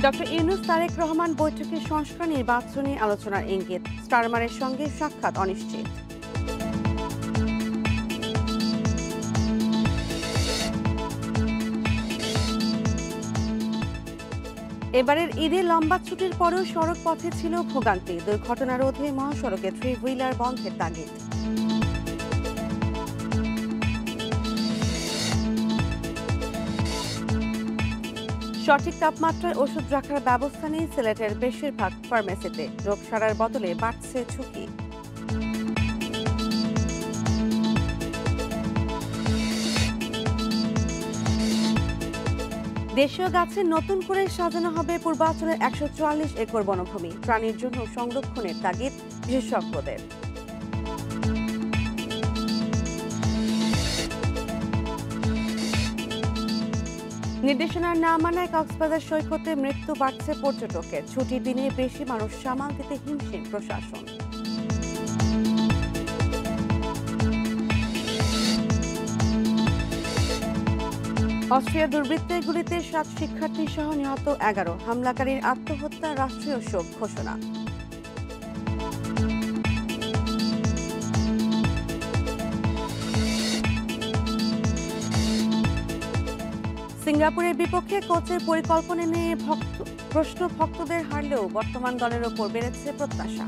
Doctor Yunus Tarique Rahman বৈঠকে সংস্কার নির্বাচনী আলোচনার ইঙ্গিত, স্টারমারের সঙ্গে সাক্ষাৎ অনিশ্চিত। এবারের ঈদে লম্বা ছুটির পরেও সড়ক পথে ছিল ভোগান্তি, দুর্ঘটনা রোধে মহাসড়কে থ্রি হুইলার বন্ধের তাগিদ। সঠিক তাপমাত্রায় ওষুধ রাখার ব্যবস্থা নেই সিলেটের বেশিরভাগ ফার্মেসিতে, রোগ সারার বদলে বাড়ছে ঝুঁকি। দেশীয় গাছে নতুন করে সাজানো হবে পূর্বাঞ্চলের ১৪৪ একর বনভূমি, প্রাণীর জন্য সংরক্ষণের তাগিদ বিশেষজ্ঞদের। নির্দেশনা না মানায় কক্সবাজার সৈকতে মৃত্যু বাড়ছে পর্যটকের, ছুটির দিনে বেশি মানুষ সামাল দিতে হিমশিম প্রশাসন। অস্ট্রিয়া দুর্বৃত্তের গুলিতে ৭ শিক্ষার্থী সহ নিহত ১১, হামলাকারীর আত্মহত্যা রাষ্ট্রীয় শোক ঘোষণা। সিঙ্গাপুরের বিপক্ষে কোচের পরিকল্পনা নিয়ে প্রশ্ন ভক্তদের হারলেও বর্তমান দলের ওপর বেড়েছে প্রত্যাশা।